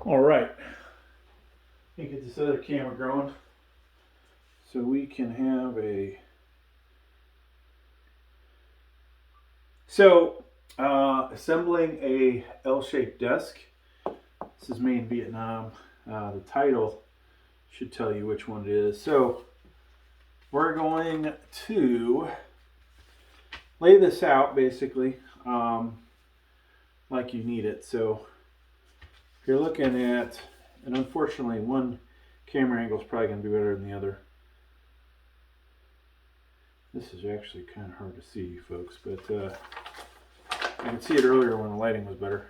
All right, let me get this other camera going so we can have assembling a L-shaped desk. This is made in Vietnam. The title should tell you which one it is. So we're going to lay this out basically like you need it. So if you're looking at, and unfortunately one camera angle is probably going to be better than the other. This is actually kind of hard to see, folks, but I could see it earlier when the lighting was better.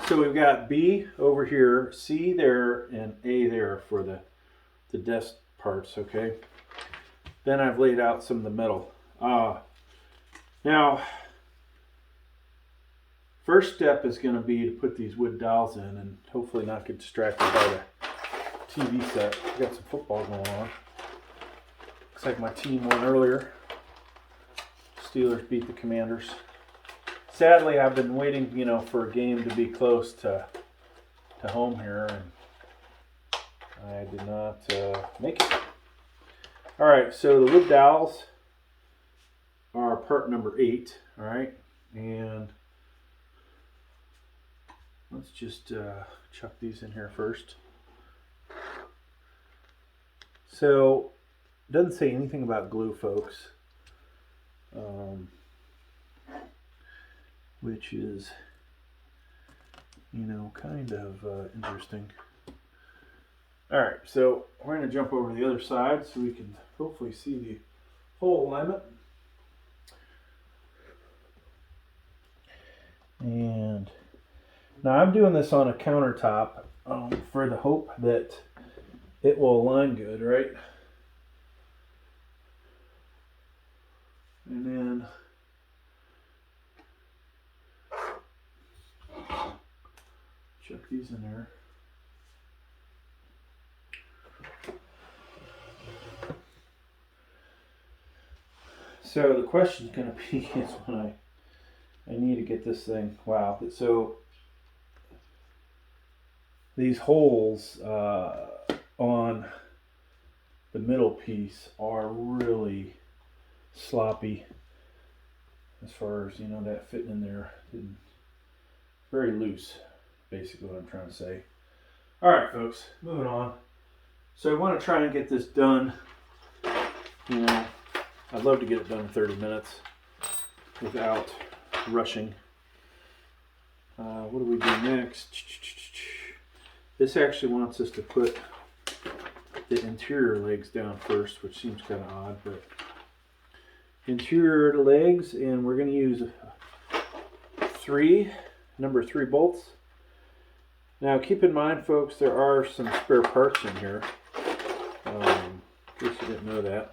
So we've got B over here, C there, and A there for the desk parts, okay? Then I've laid out some of the metal. Now, first step is going to be to put these wood dowels in and hopefully not get distracted by the TV set. We've got some football going on. Looks like my team won earlier. Steelers beat the Commanders. Sadly, I've been waiting, for a game to be close to home here, and I did not make it. All right, so the wood dowels are part number 8. All right, and let's just chuck these in here first. So it doesn't say anything about glue, folks, which is, kind of interesting. All right, so we're going to jump over to the other side so we can hopefully see the hole alignment. And now I'm doing this on a countertop for the hope that it will align good, right? And then chuck these in there. So the question is going to be is when I need to get this thing, wow. So these holes on the middle piece are really sloppy as far as, that fitting in there. Very loose, basically what I'm trying to say. All right, folks, moving on. So I want to try and get this done. I'd love to get it done in 30 minutes without rushing. What do we do next? This actually wants us to put the interior legs down first, which seems kind of odd, but interior legs, and we're going to use number 3 bolts. Now keep in mind, folks, there are some spare parts in here, in case you didn't know that.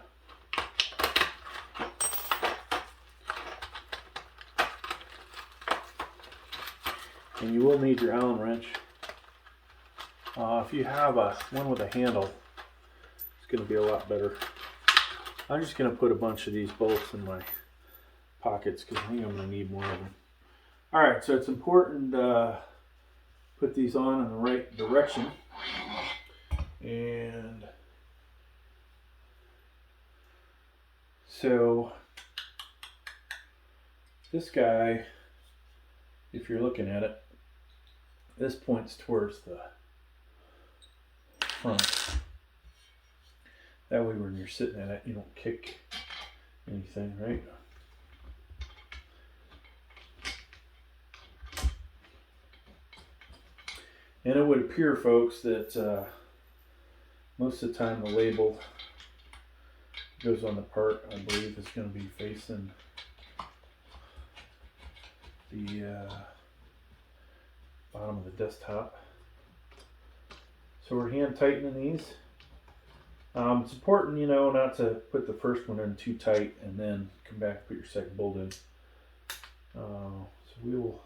And you will need your Allen wrench. If you have one with a handle, it's going to be a lot better. I'm just going to put a bunch of these bolts in my pockets because I think I'm going to need more of them. All right, so it's important to put these on in the right direction. And so this guy, if you're looking at it, this points towards the front. That way when you're sitting at it, you don't kick anything, right? And it would appear, folks, that most of the time the label goes on the part, I believe, is going to be facing the bottom of the desktop. So we're hand tightening these. It's important, not to put the first one in too tight and then come back and put your second bolt in. So we will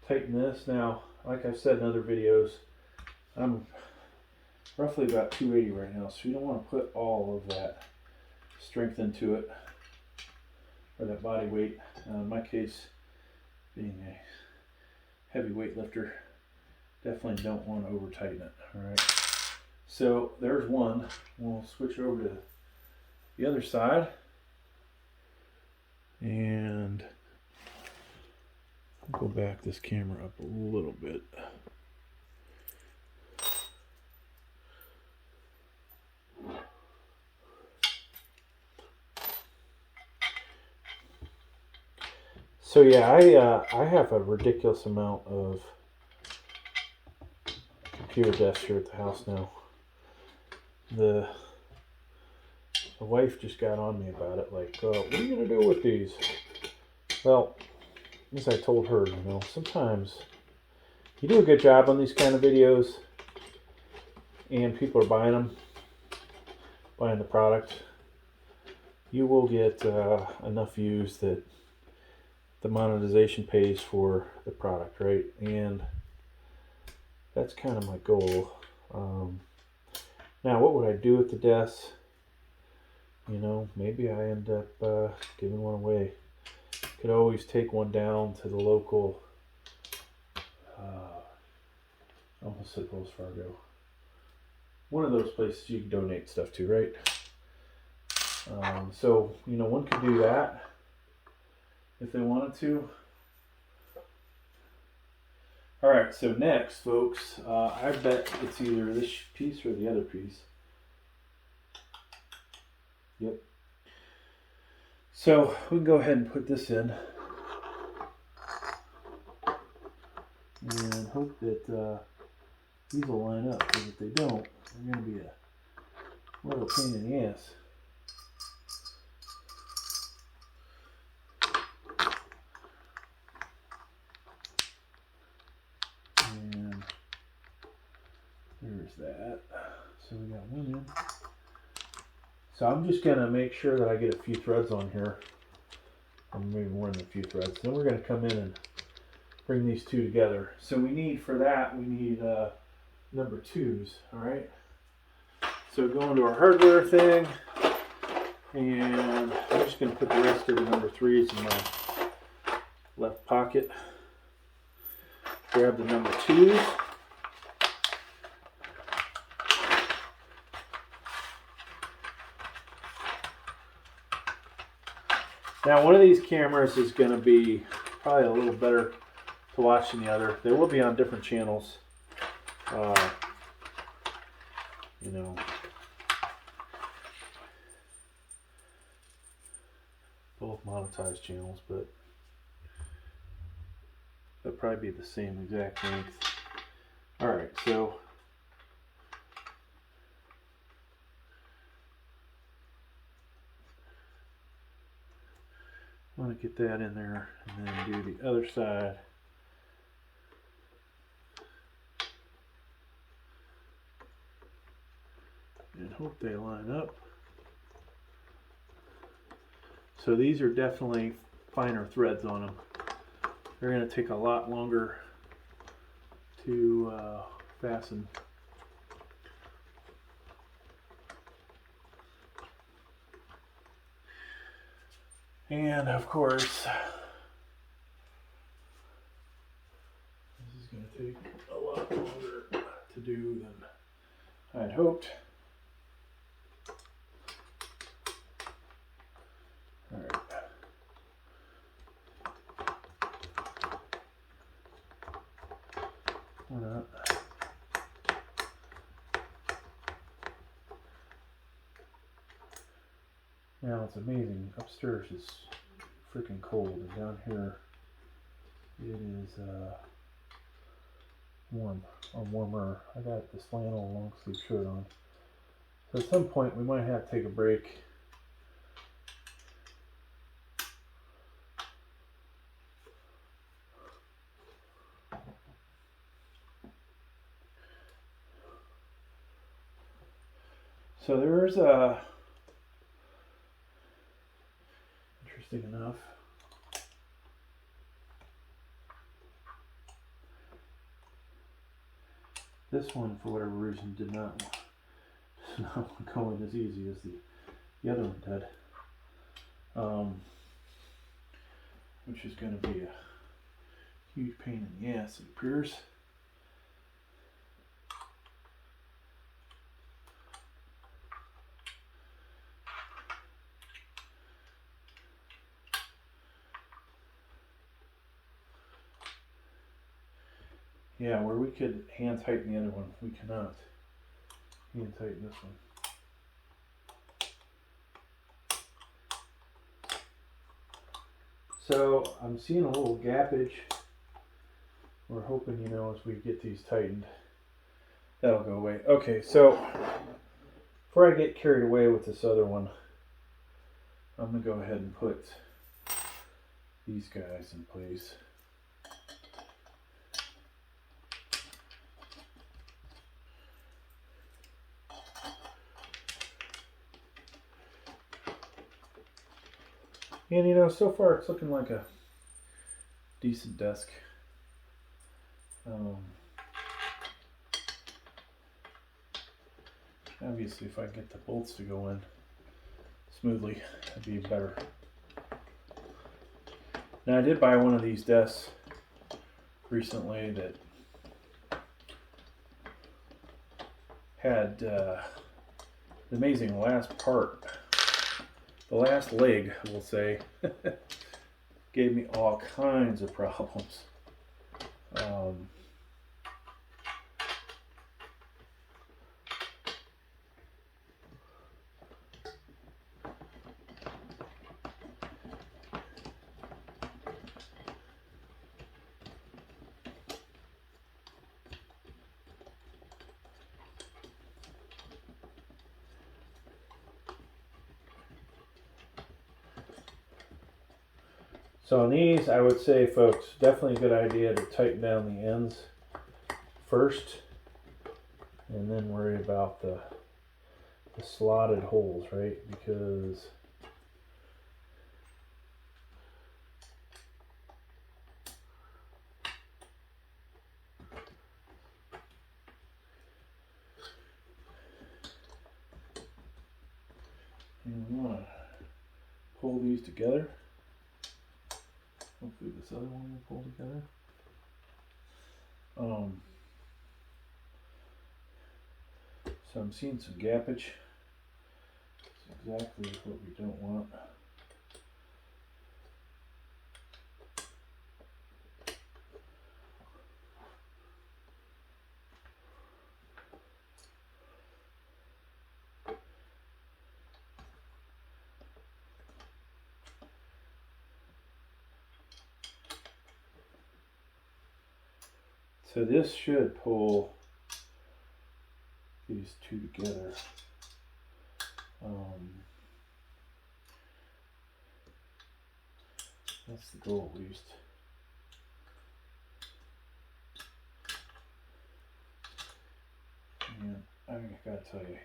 tighten this. Now, like I've said in other videos, I'm roughly about 280 right now, so you don't want to put all of that strength into it, or that body weight. In my case, being a heavy weight lifter, Definitely don't want to over tighten it. All right. So there's one. We'll switch over to the other side. And go back this camera up a little bit. So yeah, I have a ridiculous amount of computer desks here at the house now. The wife just got on me about it, like, what are you gonna do with these? Well, as I told her, you know, sometimes you do a good job on these kind of videos, and people are buying them, buying the product. You will get enough views that the monetization pays for the product, right? And that's kind of my goal. Now, what would I do with the desks? You know, maybe I end up giving one away. Could always take one down to the local, almost said Wells Fargo. One of those places you can donate stuff to, right? So, you know, one could do that if they wanted to. All right, so next, folks, I bet it's either this piece or the other piece. Yep. So we can go ahead and put this in and hope that these will line up, because if they don't, they're going to be a little pain in the ass. And there's that. So we got one in. So I'm just going to make sure that I get a few threads on here, or maybe more than a few threads. Then we're going to come in and bring these two together. So we need, for that, we need number 2s, all right? So go into our hardware thing, and I'm just going to put the rest of the number 3s in my left pocket. Grab the number 2s. Now, one of these cameras is going to be probably a little better to watch than the other. They will be on different channels. You know, both monetized channels, but they'll probably be the same exact length. All right, so I want to get that in there and then do the other side. And hope they line up. So these are definitely finer threads on them. They're going to take a lot longer to fasten. And of course, this is going to take a lot longer to do than I'd hoped. All right. Why not? Now it's amazing. Upstairs is freaking cold, and down here it is warm, or warmer. I got this flannel long sleeve shirt on. So at some point we might have to take a break. So there's interesting enough, this one for whatever reason did not go in as easy as the other one did, which is going to be a huge pain in the ass, it appears. Yeah, where we could hand tighten the other one, we cannot hand tighten this one. So I'm seeing a little gappage. We're hoping, you know, as we get these tightened, that'll go away. Okay, so before I get carried away with this other one, I'm gonna go ahead and put these guys in place. And you know, so far it's looking like a decent desk. Obviously, if I get the bolts to go in smoothly, that'd be better. Now, I did buy one of these desks recently that had the amazing last part, the last leg, we'll say, gave me all kinds of problems. So on these, I would say, folks, definitely a good idea to tighten down the ends first, and then worry about the slotted holes, right? Because you want to pull these together. Hopefully this other one will pull together. So I'm seeing some gappage. That's exactly what we don't want. So this should pull these two together. That's the goal, at least. And I gotta tell you, I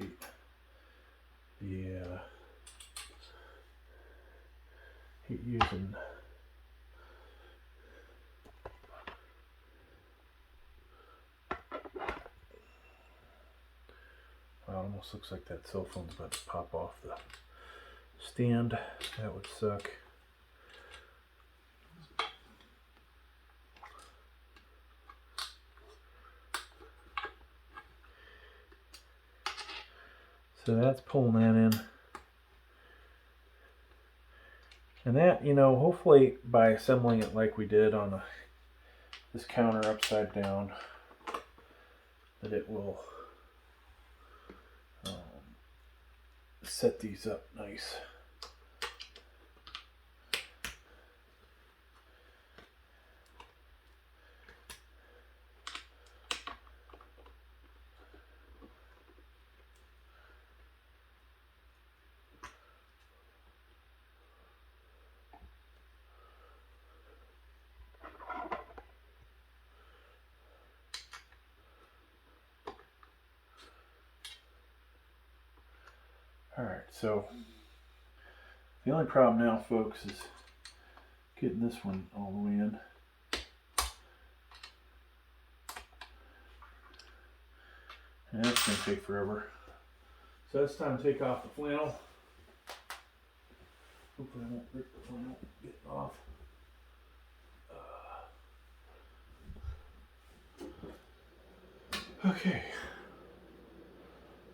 hate using Wow, it almost looks like that cell phone's about to pop off the stand. That would suck. So that's pulling that in. And that, you know, hopefully by assembling it like we did on this counter upside down, that it will set these up nice. Alright, so the only problem now, folks, is getting this one all the way in. And that's going to take forever. So it's time to take off the flannel. Hopefully I won't rip the flannel getting off. Okay.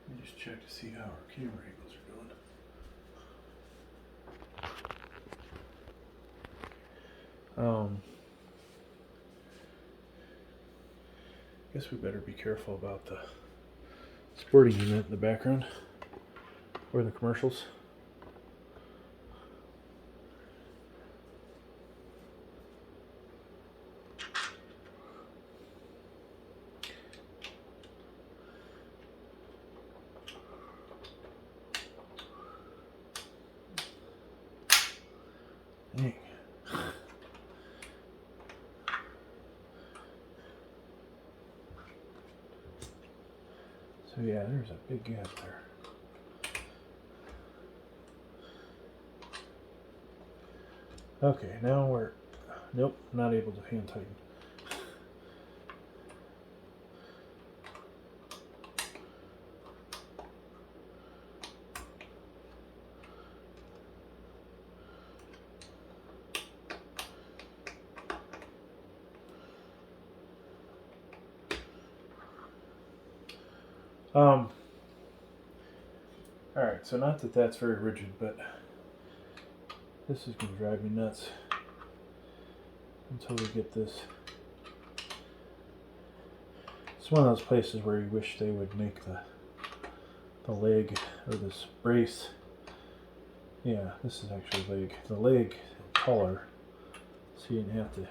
Let me just check to see how our camera angles are doing. guess we better be careful about the sporting unit in the background or the commercials. Dang. So yeah, there's a big gap there. Okay, now we're, nope, not able to hand tighten. Alright, so not that that's very rigid, but this is going to drive me nuts until we get this. It's one of those places where you wish they would make the leg, or this brace, yeah, this is actually leg, the leg taller, so you didn't have to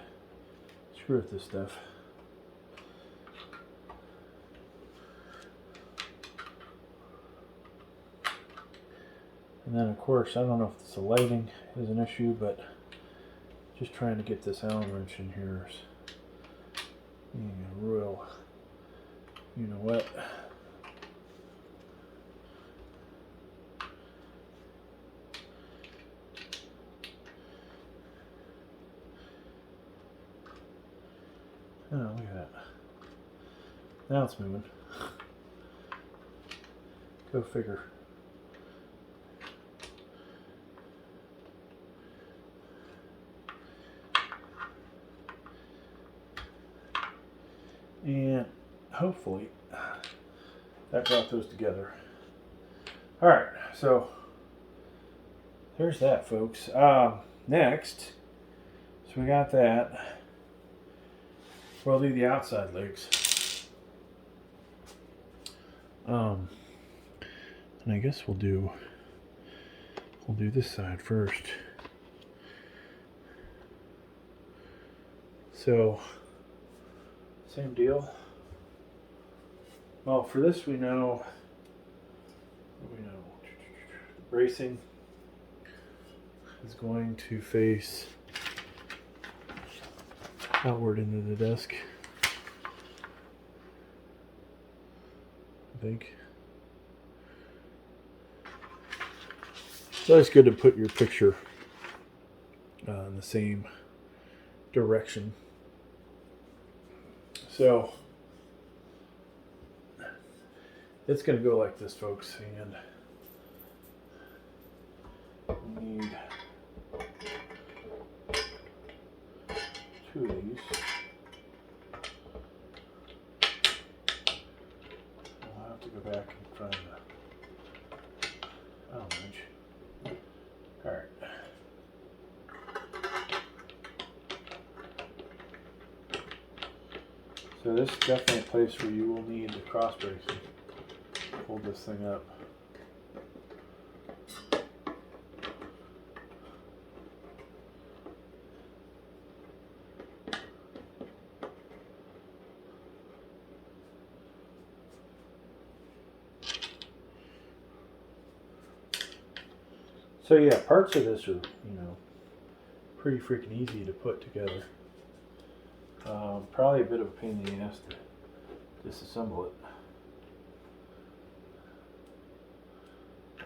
screw with this stuff. And then of course, I don't know if the lighting is an issue, but just trying to get this Allen wrench in here is being a real, you know what. Oh, look at that. Now it's moving. Go figure. And hopefully that brought those together. Alright, so there's that, folks. Next, so we got that. We'll do the outside legs. And I guess we'll do this side first. So same deal. Well, for this we know bracing is going to face outward into the desk, I think. It's always good to put your picture in the same direction. So it's going to go like this, folks, and we need 2 of these. I'll have to go back and find the Allen wrench. All right. So this is definitely a place where you will need the cross bracing to hold this thing up. So yeah, parts of this are, pretty freaking easy to put together. Probably a bit of a pain in the ass to disassemble it.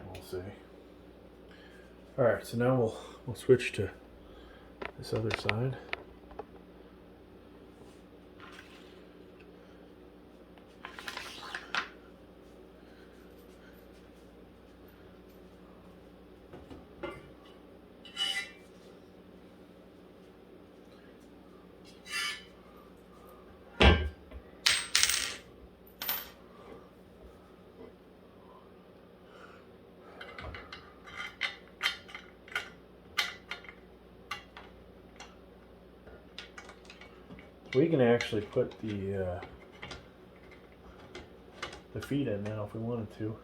We'll see. Alright, so now we'll switch to this other side. We can actually put the the feet in now if we wanted to.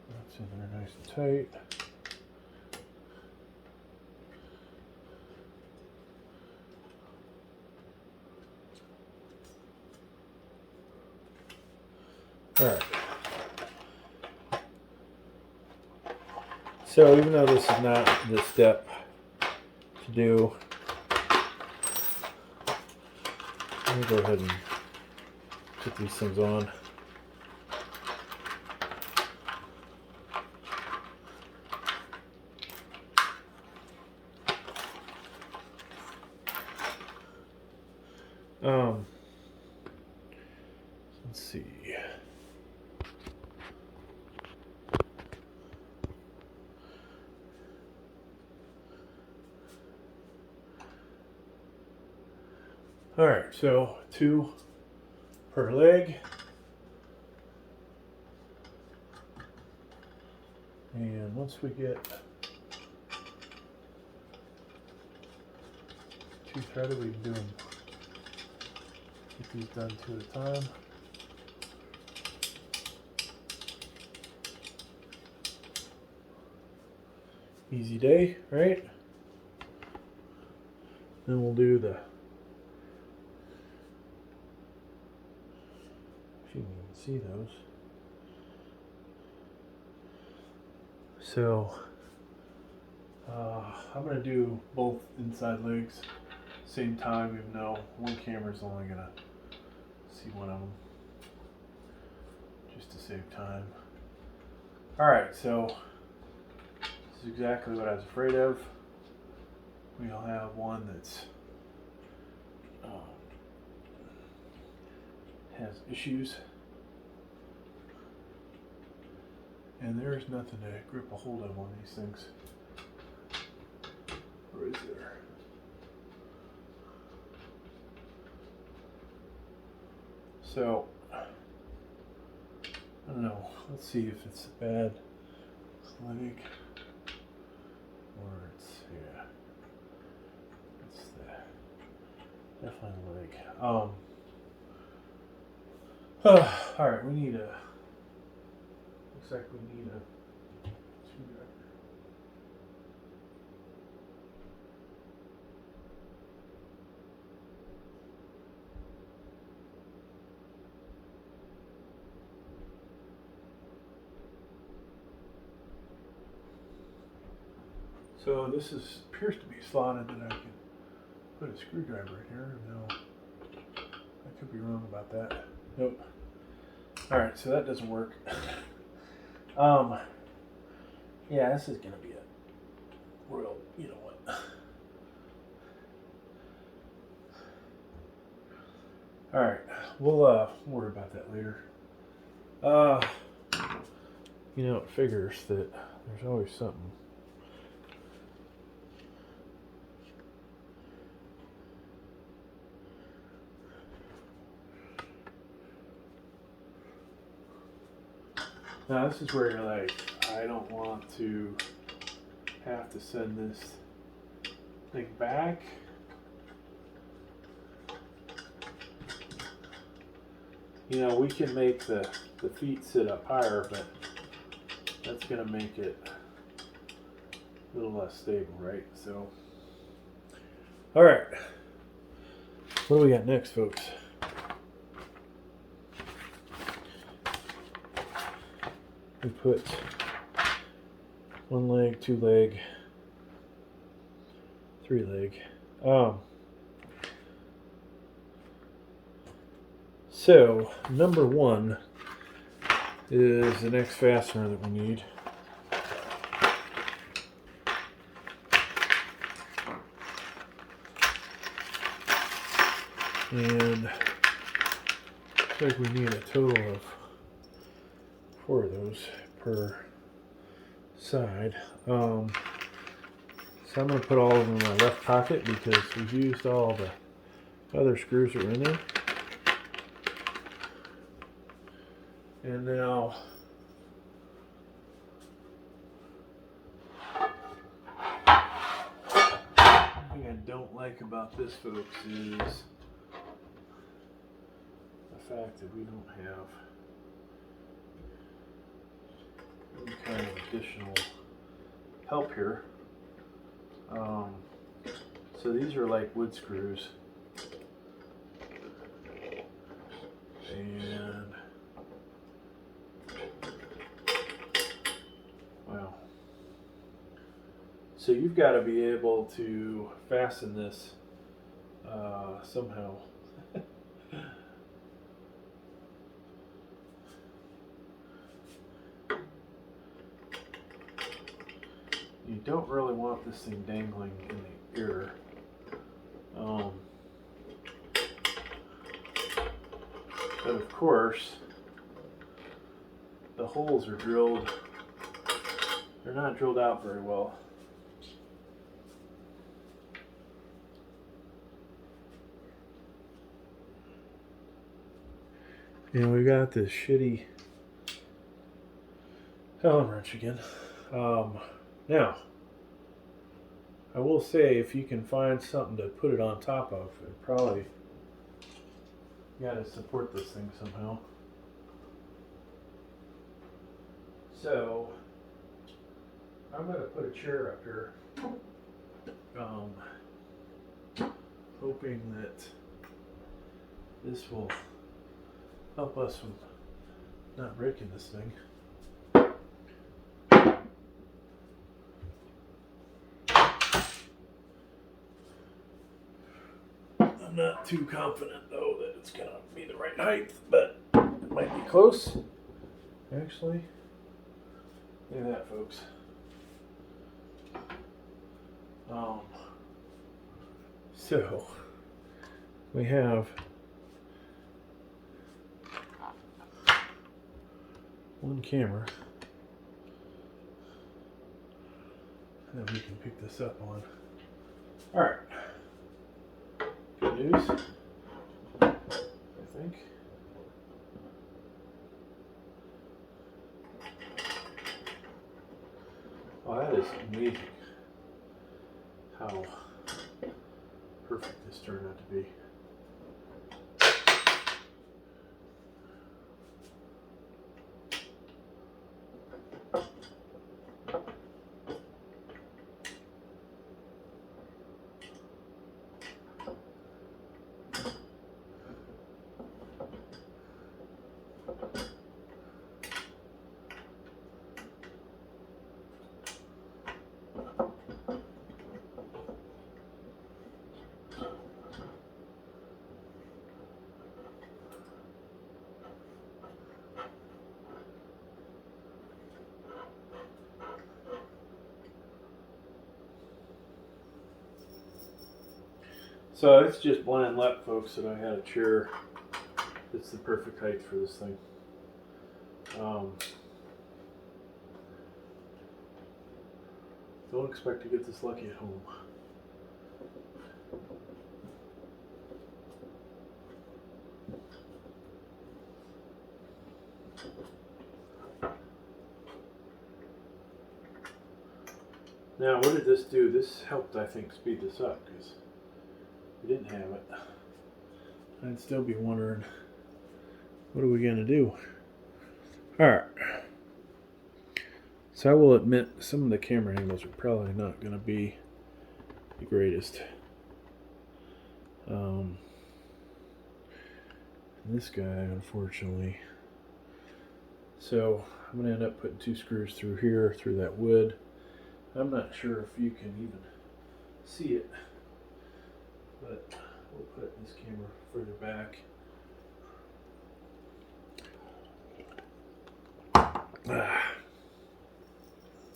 That's in there nice and tight. All right. So even though this is not the step to do, let me go ahead and put these things on. Let's see. All right, so 2 per leg. And once we get 2 threaded, we can do them. Get these done 2 at a time. Easy day, right? Then we'll do the, if you can even see those. So I'm going to do both inside legs same time, even though one camera is only going to see one of them, just to save time. Alright, so this is exactly what I was afraid of. We'll have one that's has issues, and there's nothing to grip a hold of on these things. Or is there? So I don't know. Let's see if it's a bad leg or it's it's definitely the leg. All right, we need a. Looks like we need a screwdriver. So this appears to be slotted that I can put a screwdriver in here. No, I could be wrong about that. Nope. All right, so that doesn't work. Yeah, this is gonna be a real, you know what? All right, we'll worry about that later. You know, it figures that there's always something. Now this is where you're like, I don't want to have to send this thing back. You know, we can make the feet sit up higher, but that's going to make it a little less stable, right? So, all right. What do we got next, folks? We put 1 leg, 2 leg, 3 leg. So number 1 is the next fastener that we need. And looks like we need a total of 4 of those per side. So I'm going to put all of them in my left pocket because we've used all the other screws that are in there. And now the thing I don't like about this, folks, is the fact that we don't have any kind of additional help here. So these are like wood screws, and wow. So you've got to be able to fasten this somehow. You don't really want this thing dangling in the air. But of course, the holes are drilled. They're not drilled out very well. And we got this shitty Allen wrench again. Now, I will say if you can find something to put it on top of, it probably got to support this thing somehow. So I'm going to put a chair up here, hoping that this will help us from not breaking this thing. I'm not too confident though that it's going to be the right height, but it might be close. Actually, look at that, folks. So we have one camera that we can pick this up on. All right. Good news, I think. Oh, that is amazing how perfect this turned out to be. So it's just blind luck, folks, that I had a chair that's the perfect height for this thing. Don't expect to get this lucky at home. Now, what did this do? This helped, I think, speed this up, because if we didn't have it, I'd still be wondering, what are we going to do? Alright. So I will admit, some of the camera angles are probably not going to be the greatest. This guy, unfortunately. So I'm going to end up putting 2 screws through here, through that wood. I'm not sure if you can even see it, but we'll put this camera further back.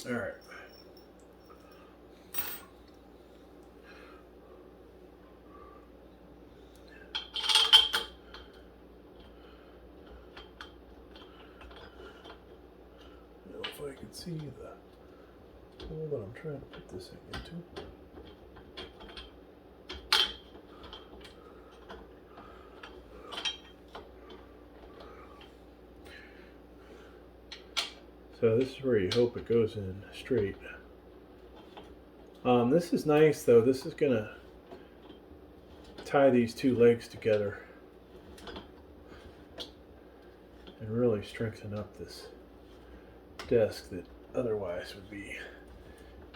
All right. If I can see the hole that I'm trying to put this thing into. So this is where you hope it goes in straight. This is nice though. This is gonna tie these two legs together and really strengthen up this desk that otherwise would be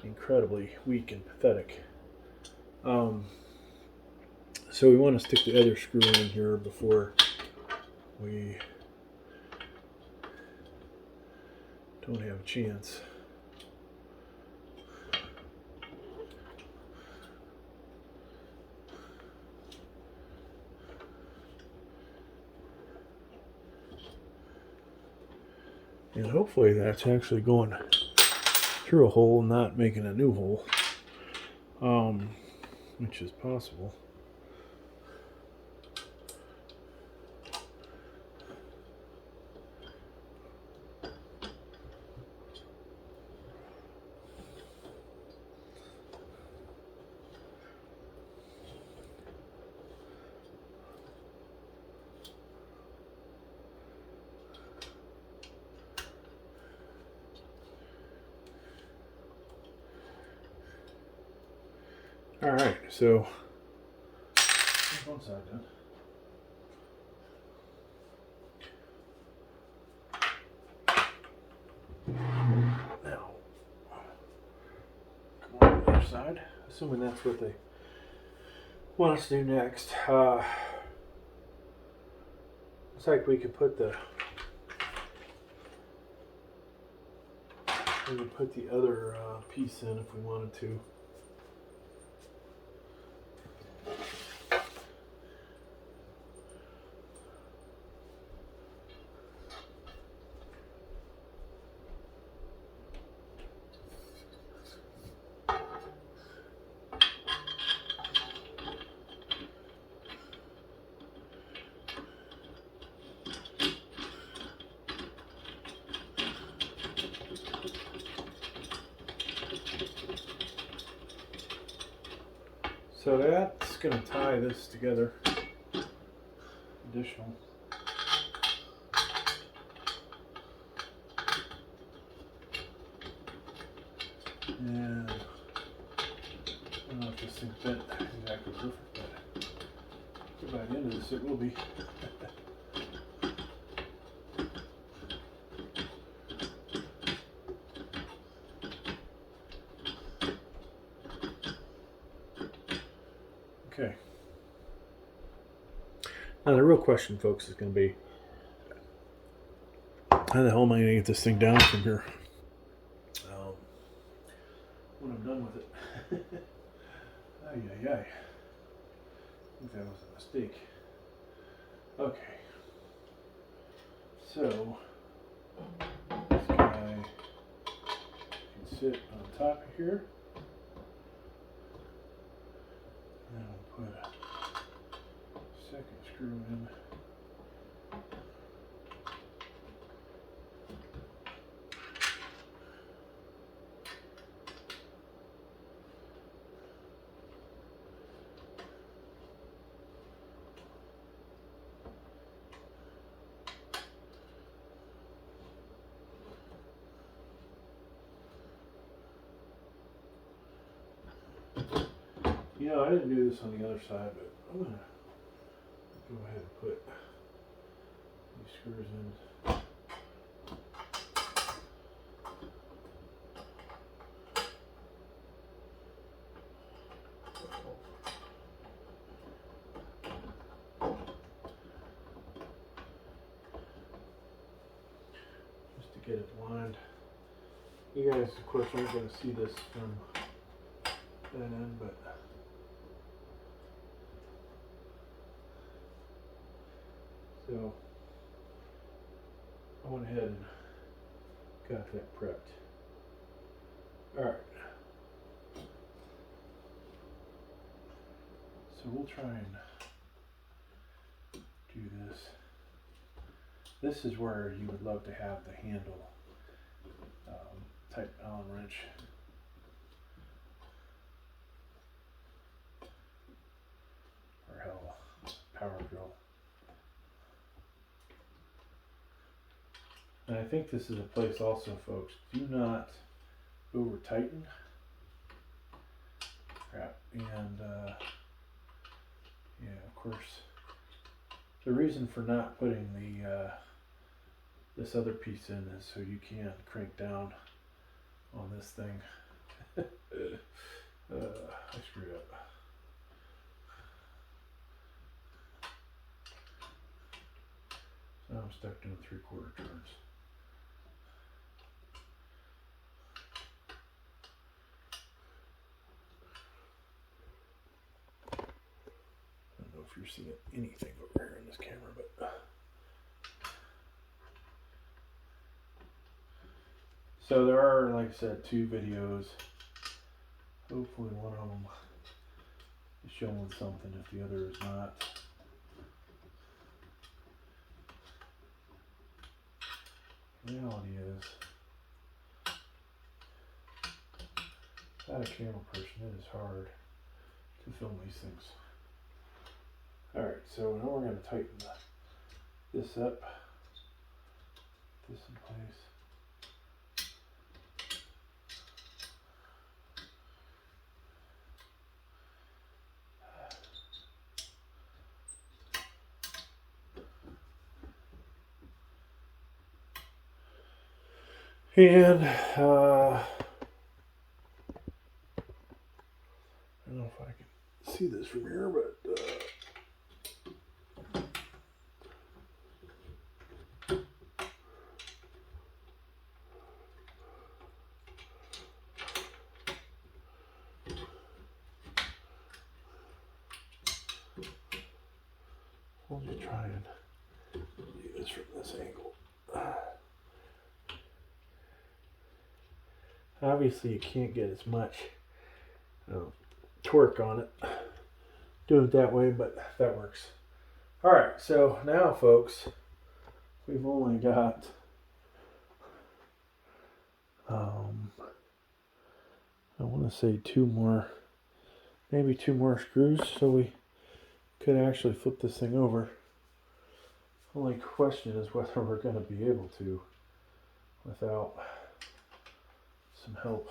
incredibly weak and pathetic. So we want to stick the other screw in here before we don't have a chance. And hopefully that's actually going through a hole, not making a new hole, which is possible. All right, so one side done. Now, come on to the other side. Assuming that's what they want us to do next. Looks like we could put the other piece in if we wanted to. So that's going to tie this together. Additional. And I don't know if this thing bent exactly perfect, but by the end of this it will be. Okay. Now the real question, folks, is going to be, how the hell am I going to get this thing down from here when I'm done with it? Ay, ay, ay. I think that was a mistake. Okay. So, this guy can sit on top of here. And I'll put a second screw in. You know, I didn't do this on the other side, but I'm going to go ahead and put these screws in. Just to get it lined. You guys, of course, aren't going to see this from that end, but so I went ahead and got that prepped. Alright. So we'll try and do this. This is where you would love to have the handle type Allen wrench And I think this is a place also, folks, do not over tighten. Crap. And yeah, of course, the reason for not putting the this other piece in is so you can crank down on this thing. I screwed up. So now I'm stuck doing 3/4 turns. I don't know if you're seeing anything over here in this camera, but so there are, like I said, 2 videos. Hopefully one of them is showing something if the other is not. The reality is, without a camera person, it is hard to film these things. Alright, so now we're going to tighten this up, this in place. And I don't know if I can see this from here, but we'll just try and do this from this angle. Obviously, you can't get as much torque on it doing it that way, but that works. All right, so now, folks, we've only got I want to say 2 more, maybe 2 more screws, so we could actually flip this thing over. Only question is whether we're going to be able to without some help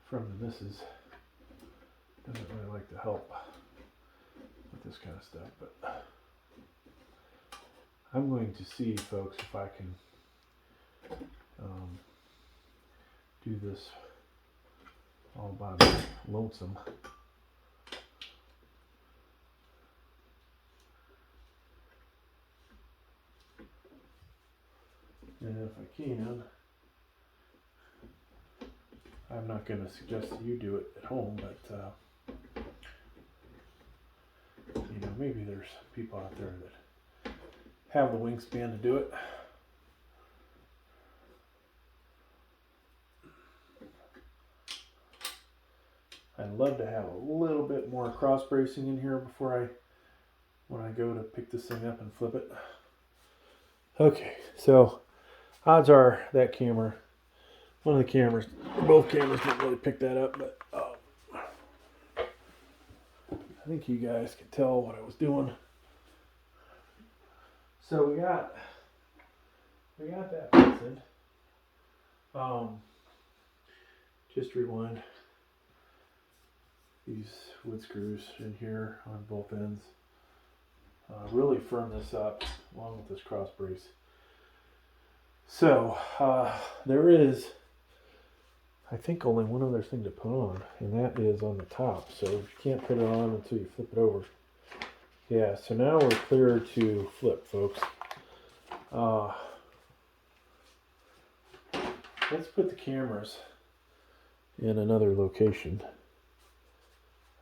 from the missus. Doesn't really like to help with this kind of stuff, but I'm going to see, folks, if I can do this all by my lonesome. And if I can, I'm not going to suggest that you do it at home, but you know, maybe there's people out there that have the wingspan to do it. I'd love to have a little bit more cross bracing in here before when I go to pick this thing up and flip it. Okay, so odds are that camera, one of the cameras, both cameras didn't really pick that up, but I think you guys can tell what I was doing. So we got that fixed. Just rewind these wood screws in here on both ends. Really firm this up along with this cross brace. So there is, I think, only one other thing to put on, and that is on the top. So you can't put it on until you flip it over. Yeah, so now we're clear to flip, folks. Let's put the cameras in another location.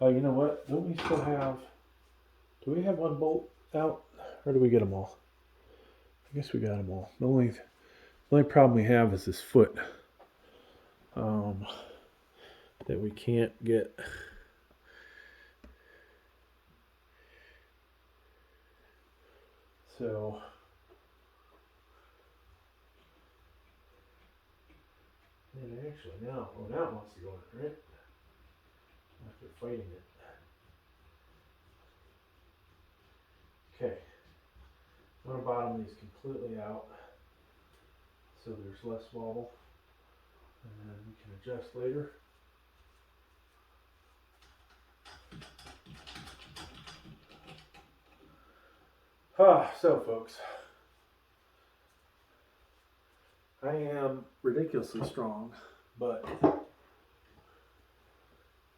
Oh, you know what? Don't we still have, do we have one bolt out, or do we get them all? I guess we got them all. The only problem we have is this foot that we can't get. So and actually now it wants to go in, right? After fighting it. Okay. I'm going to bottom these completely out. so there's less wobble, and we can adjust later. So folks, I am ridiculously strong, but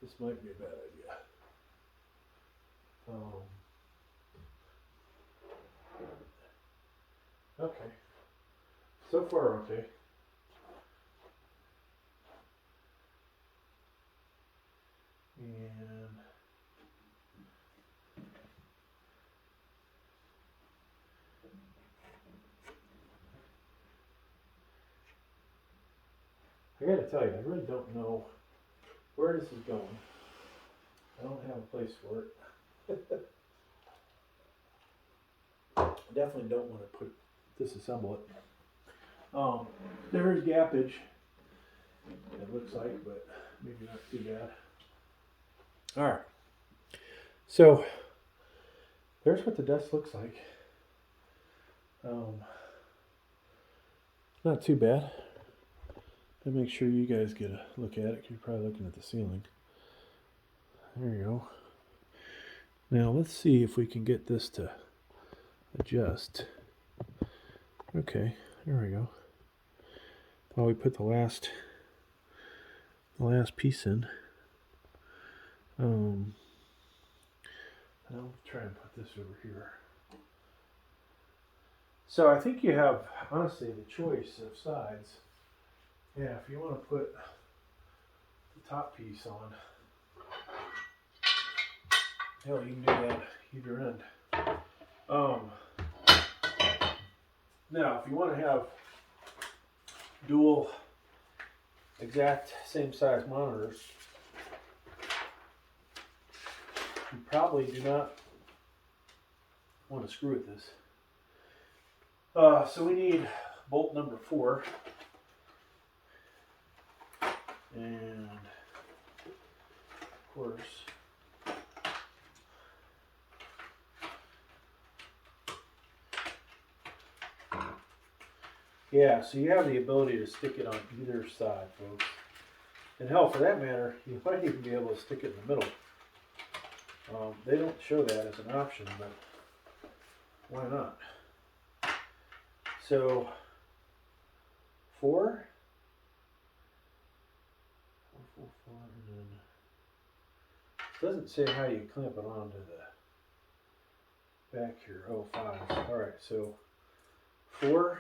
this might be a bad idea. Okay, so far okay. And I gotta tell you, I really don't know where this is going. I don't have a place for it. I definitely don't want to disassemble it. There is gappage, it looks like, but maybe not too bad. Alright, so there's what the desk looks like. Not too bad. Let me make sure you guys get a look at it, because you're probably looking at the ceiling. There you go. Now let's see if we can get this to adjust. Okay, there we go. While we put the last piece in. I'll try and put this over here. So I think you have, honestly, the choice of sides. Yeah, if you want to put the top piece on, hell, you can do that either end. Now, if you want to have dual exact same size monitors, you probably do not want to screw with this. So we need bolt number 4. And of course, yeah, so you have the ability to stick it on either side, folks. And hell, for that matter, you might even be able to stick it in the middle. They don't show that as an option, but why not? So, 4, and then it doesn't say how you clamp it onto the back here. Oh, 5. All right, so 4.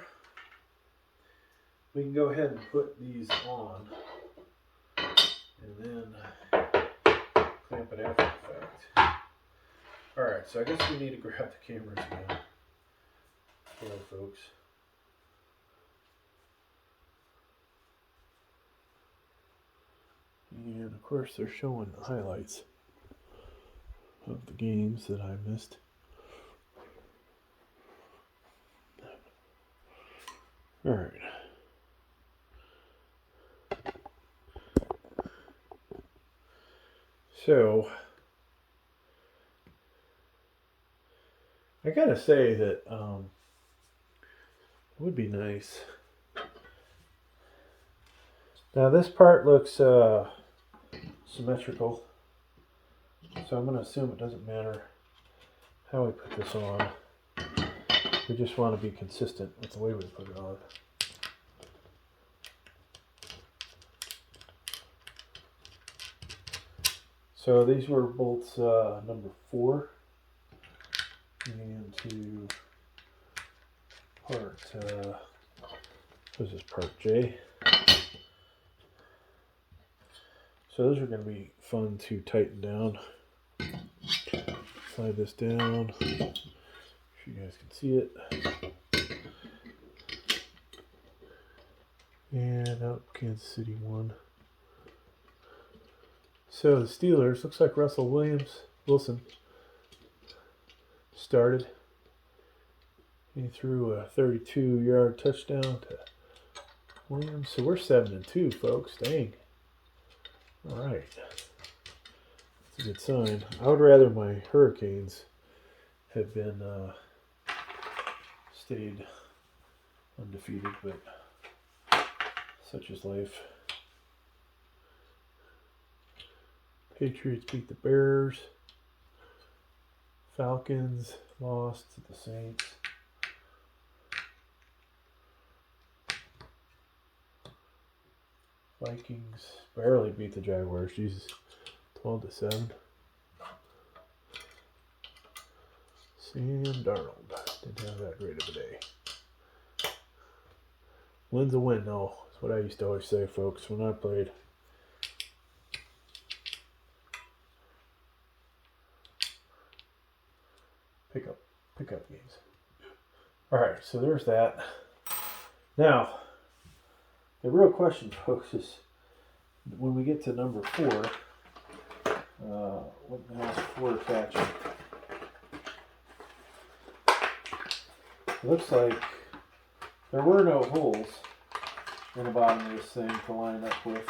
We can go ahead and put these on, and then clamp it after the fact. All right, so I guess we need to grab the cameras again. Hello, folks. And of course, they're showing the highlights of the games that I missed. All right. So, I gotta say that it would be nice. Now this part looks symmetrical, so I'm going to assume it doesn't matter how we put this on. We just want to be consistent with the way we put it on. So these were bolts number 4 and to part, what is this, part J. So those are going to be fun to tighten down. Slide this down, so you guys can see it. And out Kansas City 1. So the Steelers, looks like Russell Wilson started. He threw a 32-yard touchdown to Williams. So we're 7-2, folks. Dang. All right. That's a good sign. I would rather my Hurricanes have been stayed undefeated, but Such is life. Patriots beat the Bears. Falcons lost to the Saints. Vikings barely beat the Jaguars. Jesus, 12-7. Sam Darnold didn't have that great of a day. Win's a win, though. That's what I used to always say, folks, when I played. Pick up games. All right, so there's that. Now, the real question, folks, is when we get to number 4, what the hell's 4 catching? It looks like there were no holes in the bottom of this thing to line up with.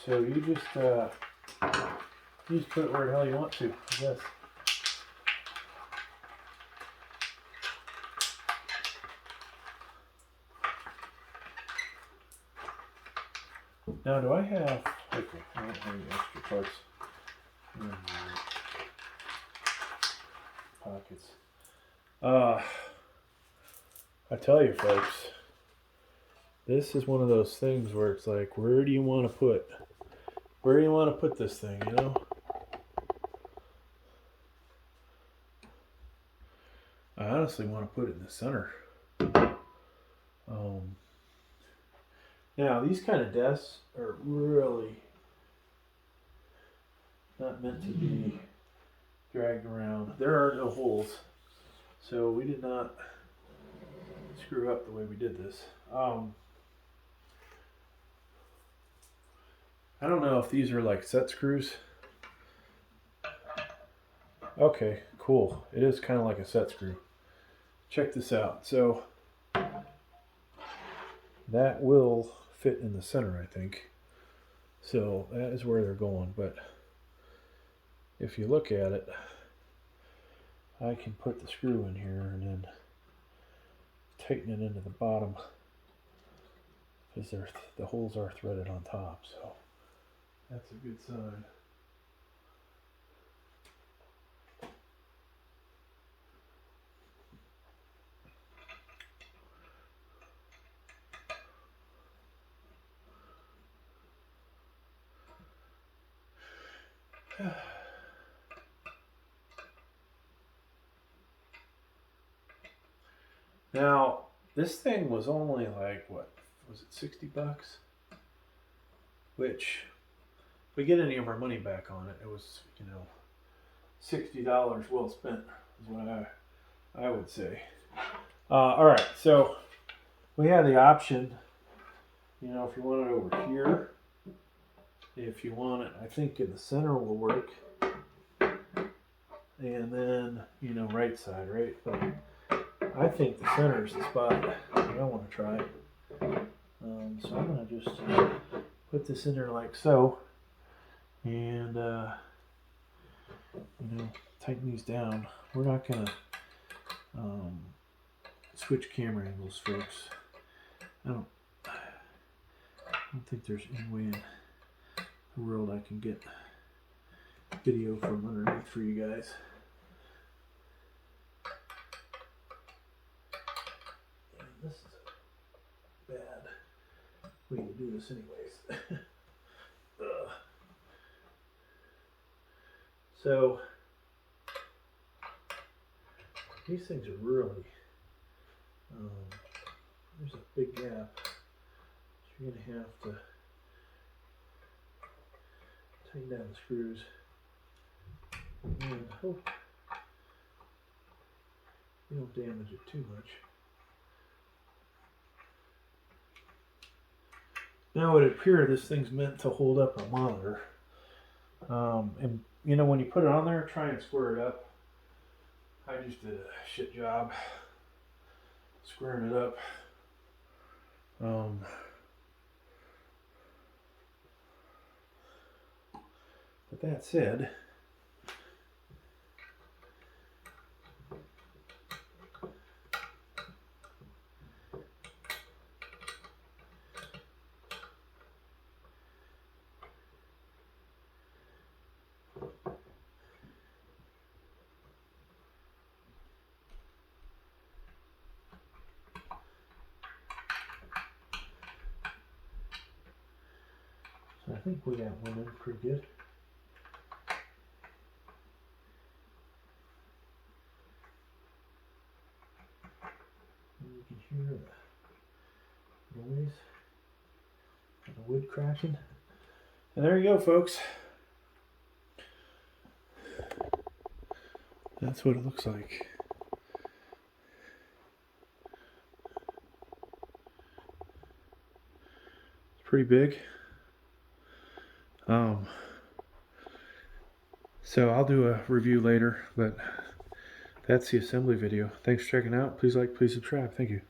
So you just put it where the hell you want to, I guess. Now, do I have... Okay, I don't have any extra parts in my pockets. I tell you, folks, this is one of those things where it's like, where do you want to put this thing, you know? I honestly want to put it in the center. Now, these kind of desks are really not meant to be dragged around. There are no holes, so we did not screw up the way we did this. I don't know if these are like set screws. Okay, cool. It is kind of like a set screw. Check this out. So that will fit in the center, I think. So that is where they're going. But if you look at it, I can put the screw in here and then tighten it into the bottom because the holes are threaded on top. So that's a good sign. Now, this thing was only like, what, was it $60? Which, if we get any of our money back on it, it was, you know, $60 well spent, is what I would say. All right, so we have the option, you know, if you want it over here, if you want it, I think in the center will work, and then, you know, right side, right? But I think the center is the spot that I want to try. So I'm going to just put this in there like so, and you know, tighten these down. We're not going to switch camera angles, folks. I don't think there's any way in the world I can get video from underneath for you guys. This is a bad way to do this anyways. So these things are really, there's a big gap. So you're going to have to tighten down the screws and hope you don't damage it too much. Now it would appear this thing's meant to hold up a monitor. And you know, when you put it on there, try and square it up. I just did a shit job squaring it up. But that said, So I think we got one in pretty good. And you can hear the noise of the wood cracking. And there you go, folks. That's what it looks like. It's pretty big. So I'll do a review later, but that's the assembly video. Thanks for checking out. Please like, please subscribe. Thank you.